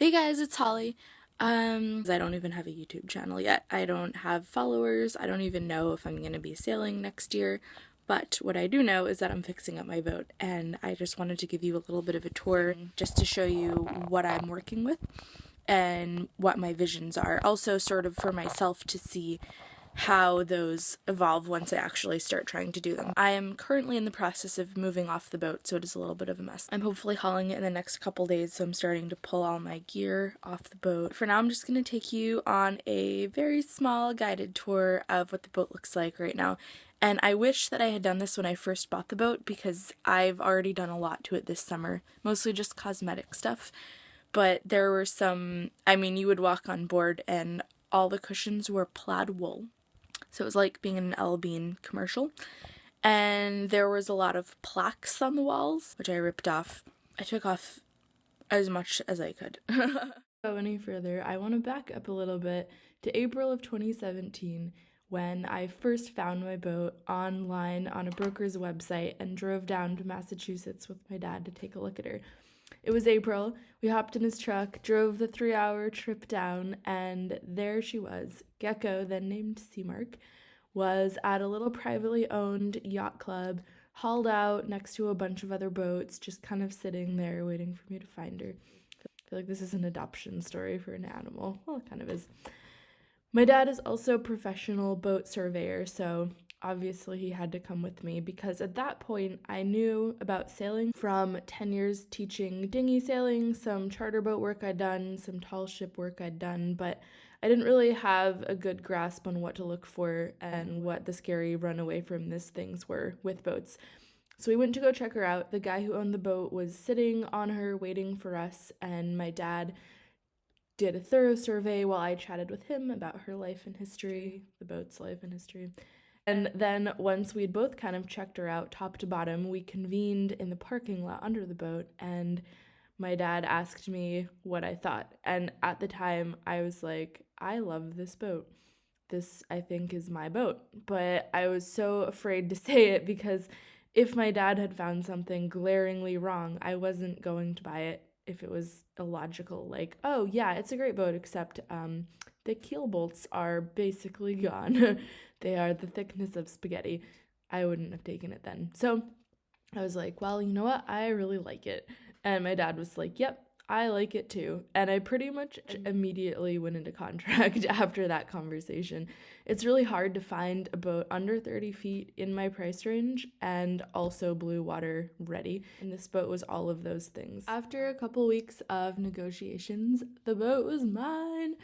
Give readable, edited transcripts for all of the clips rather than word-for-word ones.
Hey guys, it's Holly. I don't even have a YouTube channel yet. I don't have followers. I don't even know if I'm going to be sailing next year. But what I do know is that I'm fixing up my boat, and I just wanted to give you a little bit of a tour just to show you what I'm working with and what my visions are. Also, sort of for myself to see how those evolve once I actually start trying to do them. I am currently in the process of moving off the boat, so it is a little bit of a mess. I'm hopefully hauling it in the next couple days, so I'm starting to pull all my gear off the boat. For now, I'm just going to take you on a very small guided tour of what the boat looks like right now. And I wish that I had done this when I first bought the boat because I've already done a lot to it this summer, mostly just cosmetic stuff. But there were you would walk on board and all the cushions were plaid wool. So it was like being in an L Bean commercial. And there was a lot of plaques on the walls, which I ripped off. I took off as much as I could. Go any further, I want to back up a little bit to April of 2017 when I first found my boat online on a broker's website and drove down to Massachusetts with my dad to take a look at her. It was April. We hopped in his truck, drove the 3-hour trip down, and there she was. Gecko, then named Seamark, was at a little privately owned yacht club, hauled out next to a bunch of other boats, just kind of sitting there waiting for me to find her. I feel like this is an adoption story for an animal. Well, it kind of is. My dad is also a professional boat surveyor, so obviously he had to come with me because at that point I knew about sailing from 10 years teaching dinghy sailing, some charter boat work I'd done, some tall ship work I'd done, but I didn't really have a good grasp on what to look for and what the scary run away from this things were with boats. So we went to go check her out. The guy who owned the boat was sitting on her waiting for us, and my dad did a thorough survey while I chatted with him about her life and history, the boat's life and history. And then once we'd both kind of checked her out top to bottom, we convened in the parking lot under the boat, and my dad asked me what I thought. And at the time, I was like, I love this boat. This, I think, is my boat. But I was so afraid to say it because if my dad had found something glaringly wrong, I wasn't going to buy it if it was illogical. Like, oh, yeah, it's a great boat, except the keel bolts are basically gone. They are the thickness of spaghetti. I wouldn't have taken it then. So I was like, well, you know what? I really like it. And my dad was like, yep, I like it too. And I pretty much immediately went into contract after that conversation. It's really hard to find a boat under 30 feet in my price range and also blue water ready. And this boat was all of those things. After a couple weeks of negotiations, the boat was mine.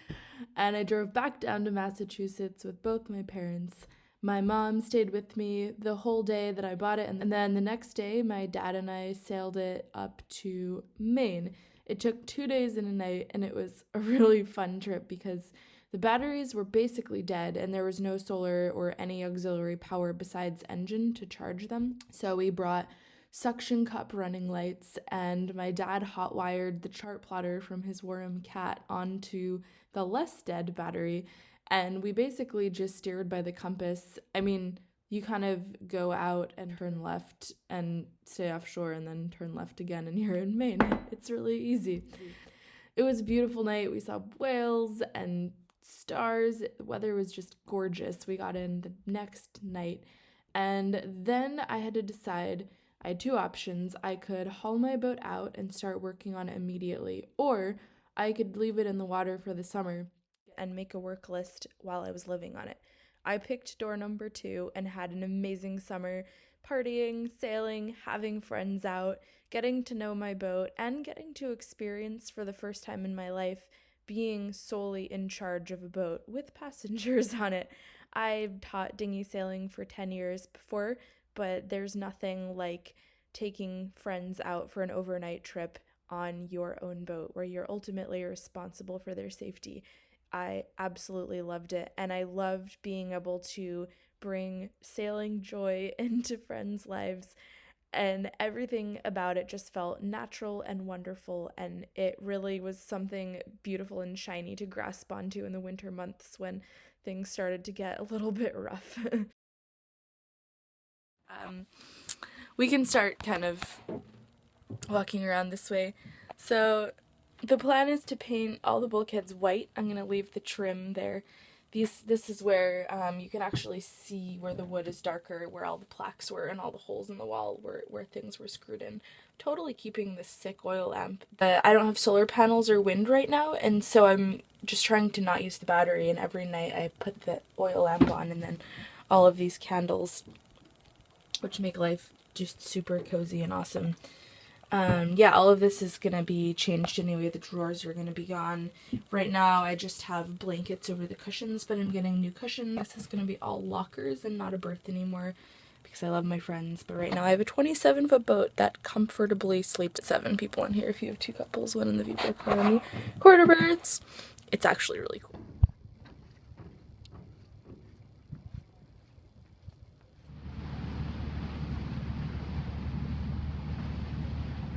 And I drove back down to Massachusetts with both my parents. My mom stayed with me the whole day that I bought it, and then the next day, my dad and I sailed it up to Maine. It took 2 days and a night, and it was a really fun trip because the batteries were basically dead, and there was no solar or any auxiliary power besides engine to charge them. So we brought suction cup running lights, and my dad hot-wired the chart plotter from his Warham Cat onto the less dead battery, and we basically just steered by the compass. I mean, you kind of go out and turn left and stay offshore and then turn left again and you're in Maine. It's really easy. It was a beautiful night. We saw whales and stars. The weather was just gorgeous. We got in the next night, and then I had to decide. I had two options. I could haul my boat out and start working on it immediately, or I could leave it in the water for the summer and make a work list while I was living on it. I picked door number 2 and had an amazing summer partying, sailing, having friends out, getting to know my boat, and getting to experience for the first time in my life being solely in charge of a boat with passengers on it. I've taught dinghy sailing for 10 years before, but there's nothing like taking friends out for an overnight trip on your own boat where you're ultimately responsible for their safety. I absolutely loved it, and I loved being able to bring sailing joy into friends' lives, and everything about it just felt natural and wonderful, and it really was something beautiful and shiny to grasp onto in the winter months when things started to get a little bit rough. We can start kind of walking around this way. So The plan is to paint all the bulkheads white. I'm going to leave the trim there. This is where you can actually see where the wood is darker, where all the plaques were and all the holes in the wall where things were screwed in. Totally keeping this sick oil lamp. I don't have solar panels or wind right now, and so I'm just trying to not use the battery, and every night I put the oil lamp on, and then all of these candles, which make life just super cozy and awesome. Yeah, all of this is gonna be changed anyway. The drawers are gonna be gone. Right now I just have blankets over the cushions, but I'm getting new cushions. This is gonna be all lockers and not a berth anymore because I love my friends. But right now I have a 27-foot boat that comfortably sleeps 7 people in here. If you have 2 couples, one in the V berth, one in the quarter berths. It's actually really cool.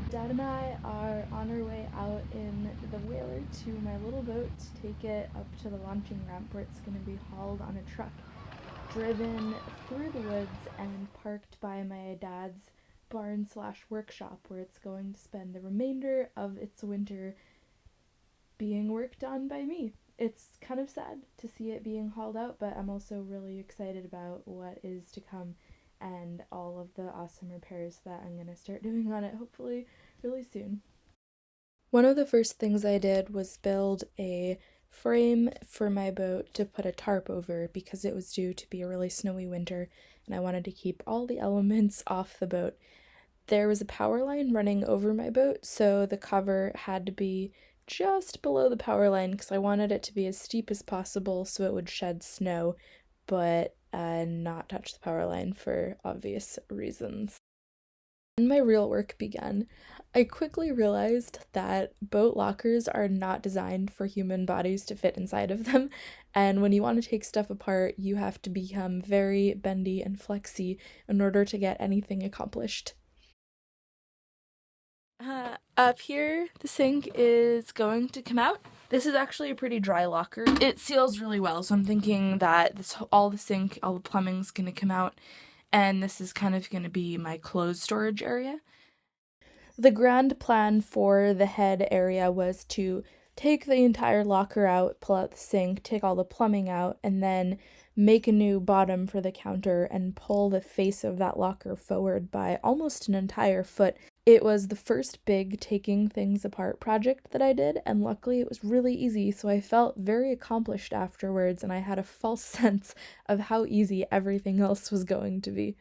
Dad and I are on our way out in the whaler to my little boat to take it up to the launching ramp where it's going to be hauled on a truck, driven through the woods and parked by my dad's barn slash workshop where it's going to spend the remainder of its winter being worked on by me. It's kind of sad to see it being hauled out, but I'm also really excited about what is to come and all of the awesome repairs that I'm going to start doing on it hopefully really soon. One of the first things I did was build a frame for my boat to put a tarp over because it was due to be a really snowy winter and I wanted to keep all the elements off the boat. There was a power line running over my boat, so the cover had to be just below the power line because I wanted it to be as steep as possible so it would shed snow, but not touch the power line for obvious reasons. When my real work began, I quickly realized that boat lockers are not designed for human bodies to fit inside of them, and when you want to take stuff apart, you have to become very bendy and flexy in order to get anything accomplished. Up here, the sink is going to come out. This is actually a pretty dry locker. It seals really well, so I'm thinking that all the plumbing's gonna come out, and this is kind of gonna be my clothes storage area. The grand plan for the head area was to take the entire locker out, pull out the sink, take all the plumbing out, and then make a new bottom for the counter and pull the face of that locker forward by almost an entire foot. It was the first big taking things apart project that I did, and luckily it was really easy, so I felt very accomplished afterwards, and I had a false sense of how easy everything else was going to be.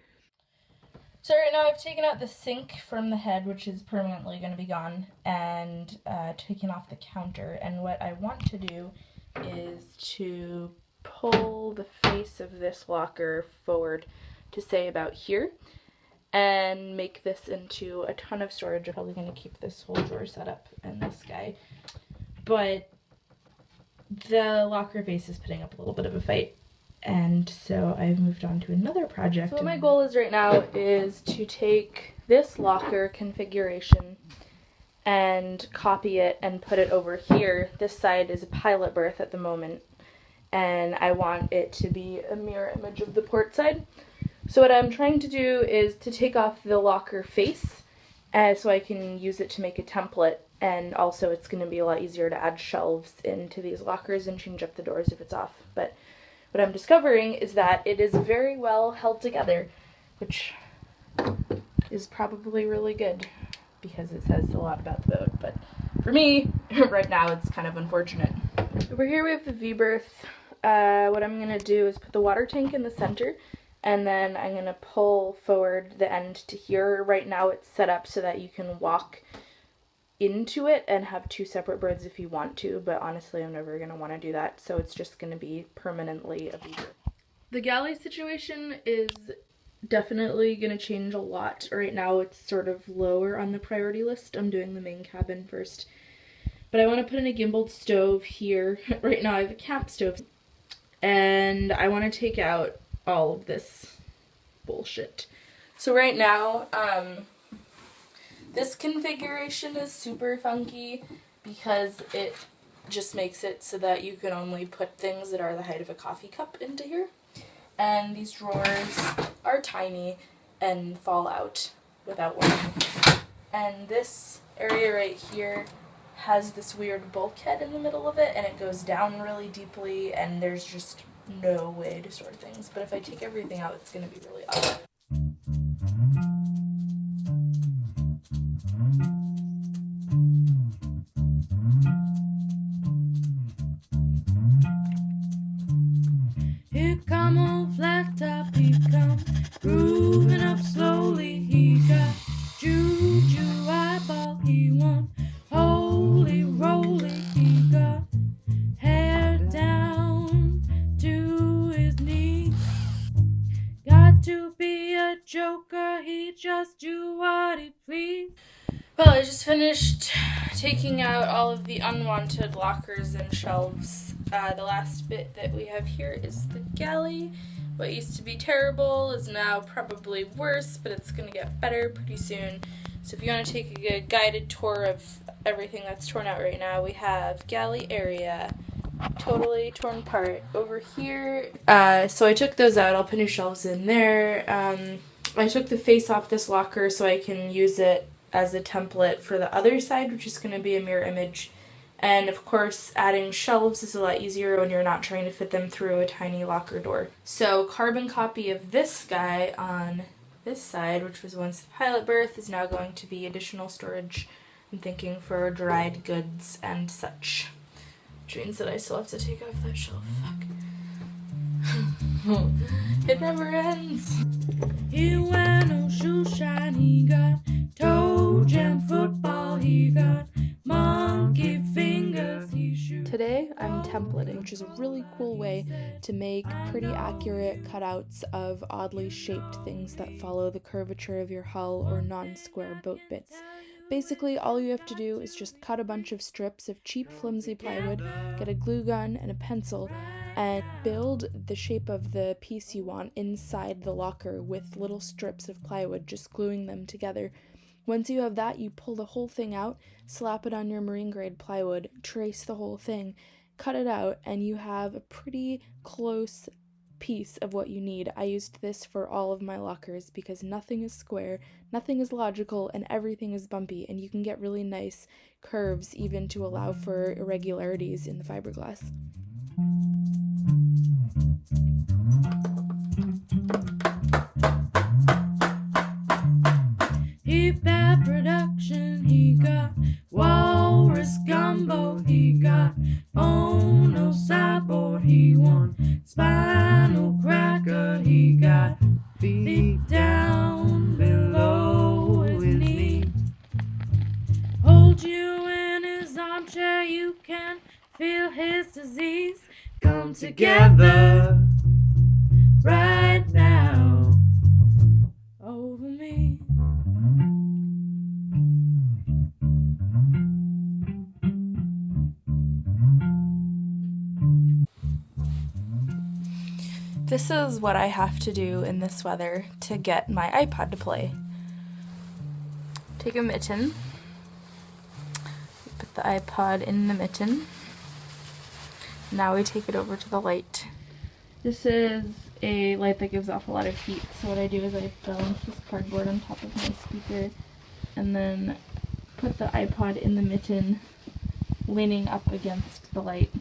So right now I've taken out the sink from the head, which is permanently going to be gone, and taken off the counter. And what I want to do is to pull the face of this locker forward to say about here and make this into a ton of storage. I'm probably going to keep this whole drawer set up and this guy. But the locker face is putting up a little bit of a fight. And so I've moved on to another project. So what my goal is right now is to take this locker configuration and copy it and put it over here. This side is a pilot berth at the moment, and I want it to be a mirror image of the port side. So what I'm trying to do is to take off the locker face so I can use it to make a template, and also it's going to be a lot easier to add shelves into these lockers and change up the doors if it's off. But what I'm discovering is that it is very well held together, which is probably really good because it says a lot about the boat. But for me, right now, it's kind of unfortunate. Over here we have the V-berth. What I'm going to do is put the water tank in the center, and then I'm going to pull forward the end to here. Right now it's set up so that you can walk into it and have 2 separate berths if you want to, but honestly I'm never going to want to do that, so it's just going to be permanently a V-berth. The galley situation is definitely going to change a lot. Right now it's sort of lower on the priority list. I'm doing the main cabin first, but I want to put in a gimbaled stove here. Right now I have a camp stove, and I want to take out all of this bullshit. So right now, this configuration is super funky because it just makes it so that you can only put things that are the height of a coffee cup into here. And these drawers are tiny and fall out without warning. And this area right here has this weird bulkhead in the middle of it, and it goes down really deeply, and there's just no way to store things. But if I take everything out, it's going to be really awkward. Here come old flat top, he come grooving up slowly. He got juju eyeball, he want holy roly. He got hair down to his knees. Got to be a joker, he just do what he please. Well, I just finished taking out all of the unwanted lockers and shelves. The last bit that we have here is the galley. What used to be terrible is now probably worse, but it's going to get better pretty soon. So if you want to take a good guided tour of everything that's torn out right now, we have galley area, totally torn apart. Over here, so I took those out. I'll put new shelves in there. I took the face off this locker so I can use it as a template for the other side, which is going to be a mirror image. And of course, adding shelves is a lot easier when you're not trying to fit them through a tiny locker door. So carbon copy of this guy on this side, which was once the pilot berth, is now going to be additional storage, I'm thinking, for dried goods and such. Which means that I still have to take off that shelf. Fuck. It never ends. He wear no shoe shine, he got toe jam football, he got monkey fingers, he shoot. Today I'm templating, which is a really cool way to make pretty accurate cutouts of oddly shaped things that follow the curvature of your hull or non-square boat bits. Basically, all you have to do is just cut a bunch of strips of cheap flimsy plywood, get a glue gun and a pencil, and build the shape of the piece you want inside the locker with little strips of plywood, just gluing them together. Once you have that, you pull the whole thing out, slap it on your marine grade plywood, trace the whole thing, cut it out, and you have a pretty close piece of what you need. I used this for all of my lockers because nothing is square, nothing is logical, and everything is bumpy, and you can get really nice curves even to allow for irregularities in the fiberglass. He bad production, he got walrus gumbo, he got Ono sideboard, he want spinal cracker, he got feet down below his knee. Hold you in his armchair, you can feel his disease come together right now over me. This is what I have to do in this weather to get my iPod to play. Take a mitten, put the iPod in the mitten. Now we take it over to the light. This is a light that gives off a lot of heat, so what I do is I balance this cardboard on top of my speaker and then put the iPod in the mitten, leaning up against the light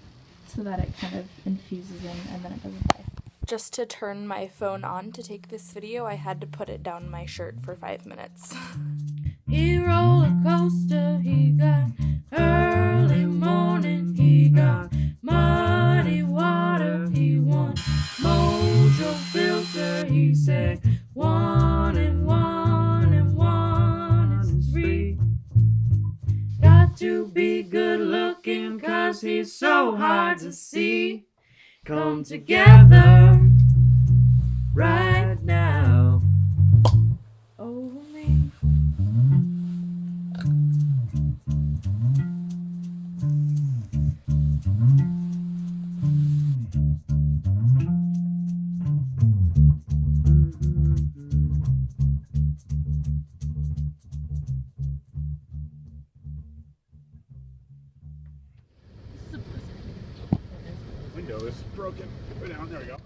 so that it kind of infuses in and then it doesn't die. Just to turn my phone on to take this video, I had to put it down my shirt for 5 minutes. He roller coaster, he got early morning, he got muddy water, he want mojo filter, he said 1 and 1 and 1 is 3. Got to be good looking 'cause he's so hard to see. Come together right now over me. Window is broken. Go down. There we go.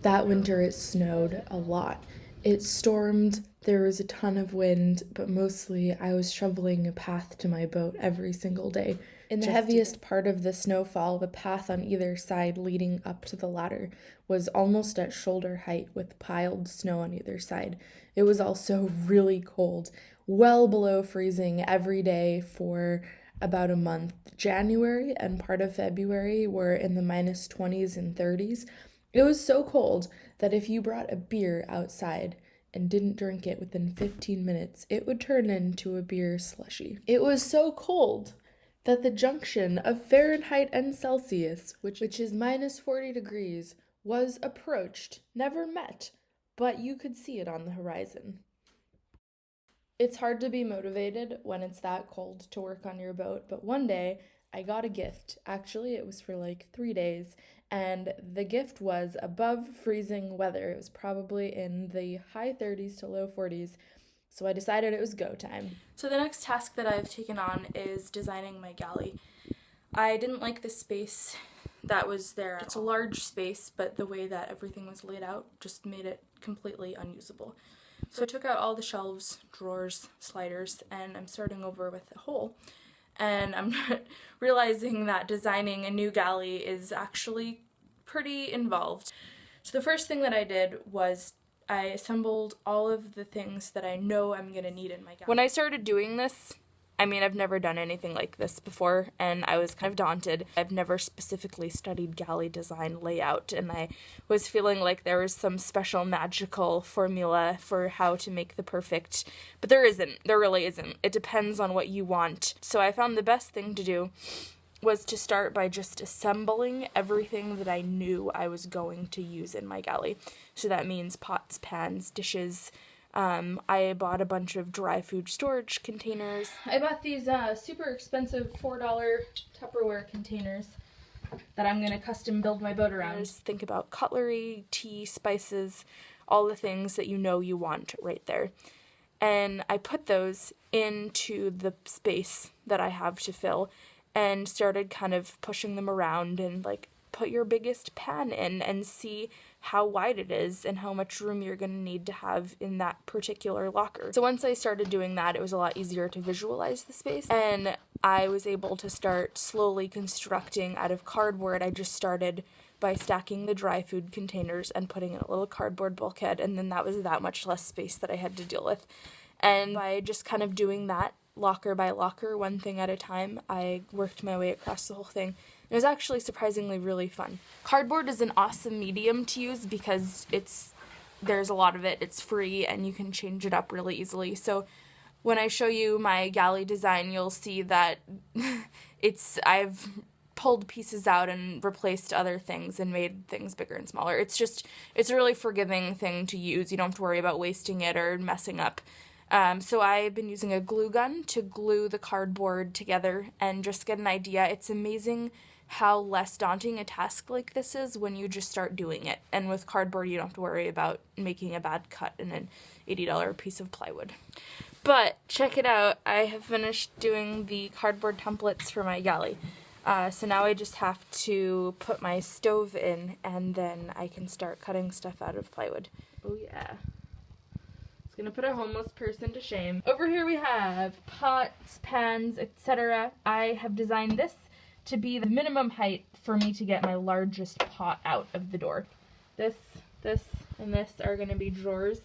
That winter it snowed a lot. It stormed, there was a ton of wind, but mostly I was shoveling a path to my boat every single day. In the heaviest part of the snowfall, the path on either side leading up to the ladder was almost at shoulder height with piled snow on either side. It was also really cold, well below freezing every day for about a month. January and part of February were in the minus 20s and 30s. It was so cold that if you brought a beer outside and didn't drink it within 15 minutes, it would turn into a beer slushy. It was so cold that the junction of Fahrenheit and Celsius, which is minus 40 degrees, was approached, never met, but you could see it on the horizon. It's hard to be motivated when it's that cold to work on your boat, but one day I got a gift. Actually, it was for like 3 days, and the gift was above freezing weather. It was probably in the high 30s to low 40s, so I decided it was go time. So the next task that I've taken on is designing my galley. I didn't like the space that was there. It's a large space, but the way that everything was laid out just made it completely unusable. So I took out all the shelves, drawers, sliders, and I'm starting over with a hole. And I'm realizing that designing a new galley is actually pretty involved. So the first thing that I did was I assembled all of the things that I know I'm going to need in my galley. When I started doing this, I've never done anything like this before, and I was kind of daunted. I've never specifically studied galley design layout, and I was feeling like there was some special magical formula for how to make the perfect, but there isn't. There really isn't. It depends on what you want. So I found the best thing to do was to start by just assembling everything that I knew I was going to use in my galley. So that means pots, pans, dishes. I bought a bunch of dry food storage containers. I bought these super expensive $4 Tupperware containers that I'm going to custom build my boat around. Just think about cutlery, tea, spices, all the things that you know you want right there. And I put those into the space that I have to fill and started kind of pushing them around and like put your biggest pan in and see how wide it is and how much room you're going to need to have in that particular locker. So once I started doing that, it was a lot easier to visualize the space, and I was able to start slowly constructing out of cardboard. I just started by stacking the dry food containers and putting in a little cardboard bulkhead, and then that was that much less space that I had to deal with. And by just kind of doing that locker by locker, one thing at a time, I worked my way across the whole thing. It was actually surprisingly really fun. Cardboard is an awesome medium to use because there's a lot of it, it's free, and you can change it up really easily. So when I show you my galley design, you'll see that I've pulled pieces out and replaced other things and made things bigger and smaller. It's a really forgiving thing to use. You don't have to worry about wasting it or messing up. So I've been using a glue gun to glue the cardboard together and just get an idea. It's amazing how less daunting a task like this is when you just start doing it. And with cardboard, you don't have to worry about making a bad cut in an $80 piece of plywood. But check it out. I have finished doing the cardboard templates for my galley. So now I just have to put my stove in, and then I can start cutting stuff out of plywood. Oh yeah. Gonna put a homeless person to shame. Over here we have pots, pans, etc. I have designed this to be the minimum height for me to get my largest pot out of the door. This, and this are gonna be drawers.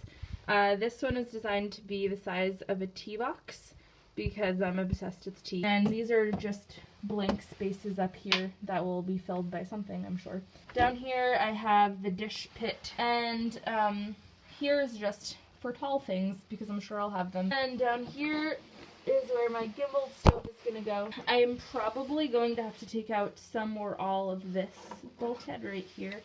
This one is designed to be the size of a tea box because I'm obsessed with tea. And these are just blank spaces up here that will be filled by something, I'm sure. Down here I have the dish pit, and here's just for tall things, because I'm sure I'll have them. And down here is where my gimbal stove is gonna go. I am probably going to have to take out some or all of this bulkhead right here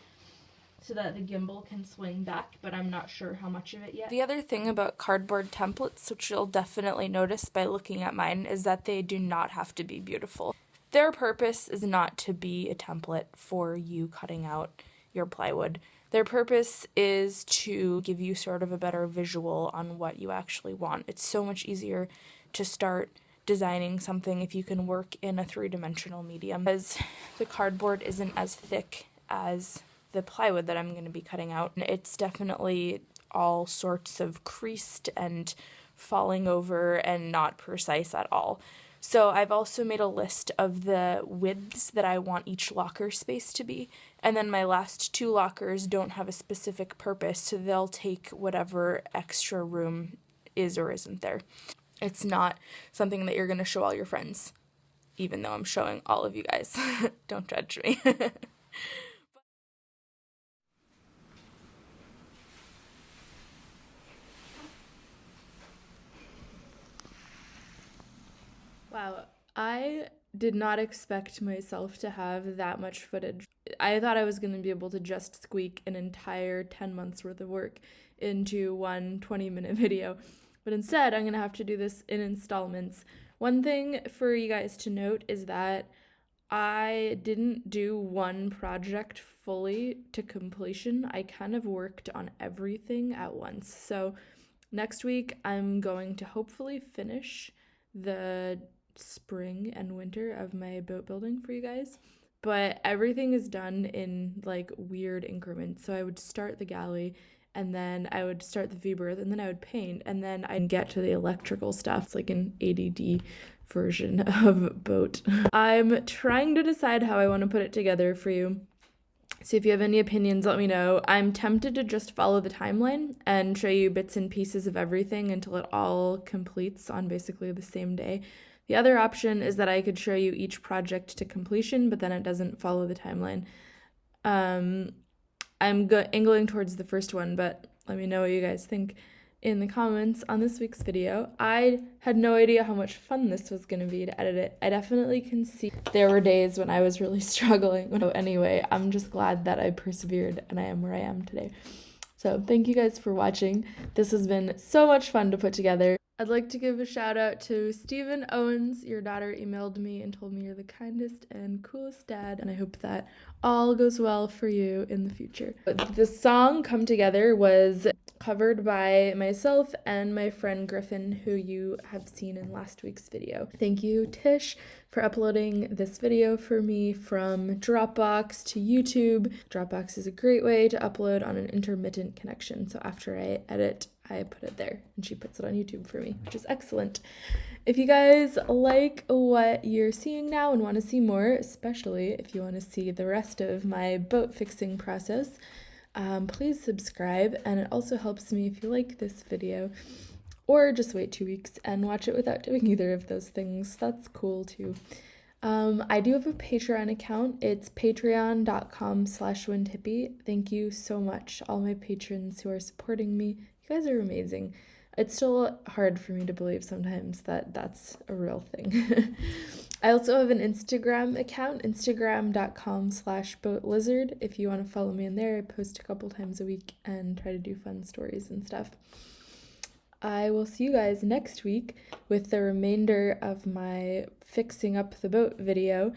so that the gimbal can swing back, but I'm not sure how much of it yet. The other thing about cardboard templates, which you'll definitely notice by looking at mine, is that they do not have to be beautiful. Their purpose is not to be a template for you cutting out your plywood. Their purpose is to give you sort of a better visual on what you actually want. It's so much easier to start designing something if you can work in a three-dimensional medium, because the cardboard isn't as thick as the plywood that I'm going to be cutting out. It's definitely all sorts of creased and falling over and not precise at all. So I've also made a list of the widths that I want each locker space to be. And then my last 2 lockers don't have a specific purpose, so they'll take whatever extra room is or isn't there. It's not something that you're going to show all your friends, even though I'm showing all of you guys. Don't judge me. Wow, I did not expect myself to have that much footage. I thought I was going to be able to just squeak an entire 10 months worth of work into one 20-minute video, but instead I'm going to have to do this in installments. One thing for you guys to note is that I didn't do one project fully to completion. I kind of worked on everything at once. So next week I'm going to hopefully finish the spring and winter of my boat building for you guys, but everything is done in like weird increments. So I would start the galley, and then I would start the V-berth, and then I would paint, and then I'd get to the electrical stuff. It's like an ADD version of boat. I'm trying to decide how I want to put it together for you. So if you have any opinions, let me know. I'm tempted to just follow the timeline and show you bits and pieces of everything until it all completes on basically the same day. The other option is that I could show you each project to completion, but then it doesn't follow the timeline. I'm angling towards the first one, but let me know what you guys think in the comments on this week's video. I had no idea how much fun this was going to be to edit it. I definitely can see there were days when I was really struggling. So anyway, I'm just glad that I persevered and I am where I am today. So thank you guys for watching. This has been so much fun to put together. I'd like to give a shout out to Stephen Owens. Your daughter emailed me and told me you're the kindest and coolest dad, and I hope that all goes well for you in the future. The song Come Together was covered by myself and my friend Griffin, who you have seen in last week's video. Thank you, Tish, for uploading this video for me from Dropbox to YouTube. Dropbox is a great way to upload on an intermittent connection, so after I edit, I put it there, and she puts it on YouTube for me, which is excellent. If you guys like what you're seeing now and want to see more, especially if you want to see the rest of my boat fixing process, please subscribe, and it also helps me if you like this video. Or just wait 2 weeks and watch it without doing either of those things. That's cool too. I do have a Patreon account. It's patreon.com/windhippie. Thank you so much, all my patrons who are supporting me. You guys are amazing. It's still hard for me to believe sometimes that that's a real thing. I also have an Instagram account, instagram.com/boatlizard. If you want to follow me in there, I post a couple times a week and try to do fun stories and stuff. I will see you guys next week with the remainder of my fixing up the boat video.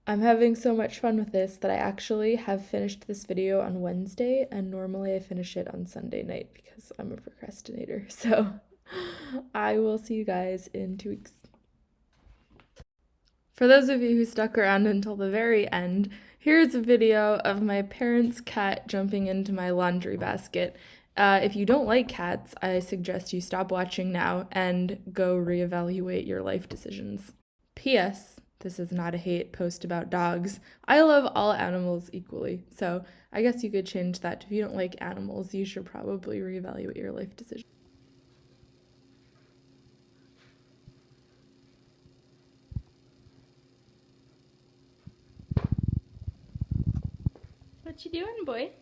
I'm having so much fun with this that I actually have finished this video on Wednesday, and normally I finish it on Sunday night because I'm a procrastinator. So I will see you guys in 2 weeks. For those of you who stuck around until the very end, here's a video of my parents' cat jumping into my laundry basket. If you don't like cats, I suggest you stop watching now and go reevaluate your life decisions. P.S. This is not a hate post about dogs. I love all animals equally, so I guess you could change that to if you don't like animals, you should probably reevaluate your life decisions. What you doing, boy?